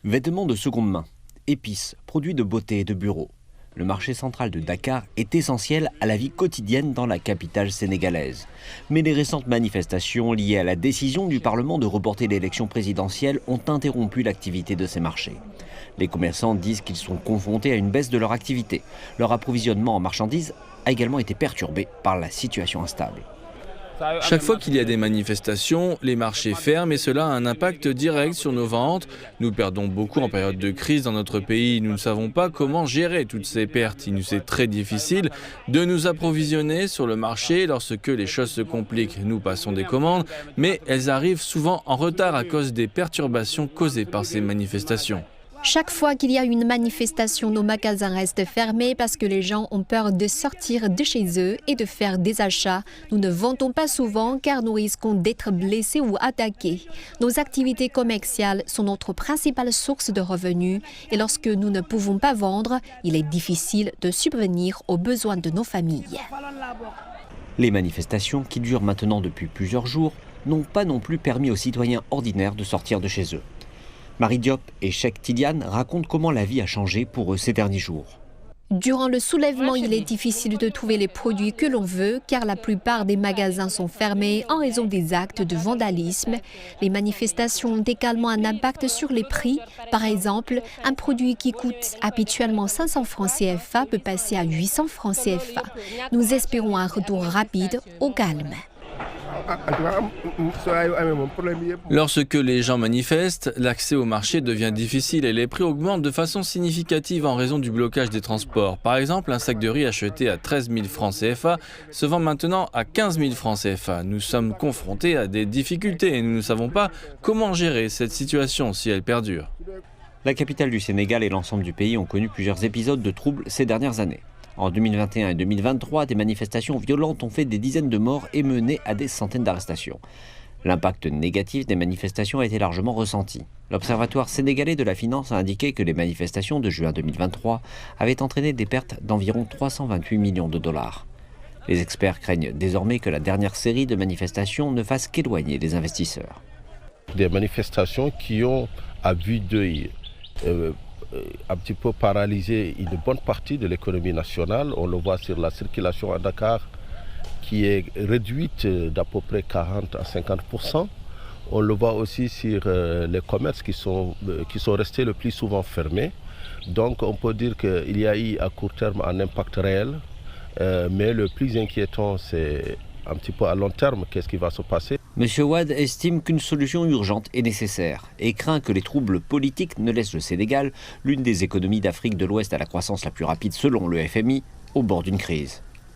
Vêtements de seconde main, épices, produits de beauté et de bureau. Le marché central de Dakar est essentiel à la vie quotidienne dans la capitale sénégalaise. Mais les récentes manifestations liées à la décision du Parlement de reporter l'élection présidentielle ont interrompu l'activité de ces marchés. Les commerçants disent qu'ils sont confrontés à une baisse de leur activité. Leur approvisionnement en marchandises a également été perturbé par la situation instable. Chaque fois qu'il y a des manifestations, les marchés ferment et cela a un impact direct sur nos ventes. Nous perdons beaucoup en période de crise dans notre pays. Nous ne savons pas comment gérer toutes ces pertes. Il nous est très difficile de nous approvisionner sur le marché lorsque les choses se compliquent. Nous passons des commandes, mais elles arrivent souvent en retard à cause des perturbations causées par ces manifestations. Chaque fois qu'il y a une manifestation, nos magasins restent fermés parce que les gens ont peur de sortir de chez eux et de faire des achats. Nous ne vendons pas souvent car nous risquons d'être blessés ou attaqués. Nos activités commerciales sont notre principale source de revenus et lorsque nous ne pouvons pas vendre, il est difficile de subvenir aux besoins de nos familles. Les manifestations, qui durent maintenant depuis plusieurs jours, n'ont pas non plus permis aux citoyens ordinaires de sortir de chez eux. Marie Diop et Cheikh Tidiane racontent comment la vie a changé pour eux ces derniers jours. Durant le soulèvement, il est difficile de trouver les produits que l'on veut car la plupart des magasins sont fermés en raison des actes de vandalisme. Les manifestations ont également un impact sur les prix. Par exemple, un produit qui coûte habituellement 500 francs CFA peut passer à 800 francs CFA. Nous espérons un retour rapide au calme. Lorsque les gens manifestent, l'accès au marché devient difficile et les prix augmentent de façon significative en raison du blocage des transports. Par exemple, un sac de riz acheté à 13 000 francs CFA se vend maintenant à 15 000 francs CFA. Nous sommes confrontés à des difficultés et nous ne savons pas comment gérer cette situation si elle perdure. La capitale du Sénégal et l'ensemble du pays ont connu plusieurs épisodes de troubles ces dernières années. En 2021 et 2023, des manifestations violentes ont fait des dizaines de morts et mené à des centaines d'arrestations. L'impact négatif des manifestations a été largement ressenti. L'Observatoire sénégalais de la finance a indiqué que les manifestations de juin 2023 avaient entraîné des pertes d'environ 328 millions de dollars. Les experts craignent désormais que la dernière série de manifestations ne fasse qu'éloigner les investisseurs. Des manifestations qui ont, à vue d'œil, un petit peu paralysé une bonne partie de l'économie nationale. On le voit sur la circulation à Dakar qui est réduite d'à peu près 40 à 50%. On le voit aussi sur les commerces qui sont restés le plus souvent fermés. Donc on peut dire qu'il y a eu à court terme un impact réel, mais le plus inquiétant c'est un petit peu à long terme, qu'est-ce qui va se passer. Monsieur Wade estime qu'une solution urgente est nécessaire et craint que les troubles politiques ne laissent le Sénégal, l'une des économies d'Afrique de l'Ouest à la croissance la plus rapide selon le FMI, au bord d'une crise.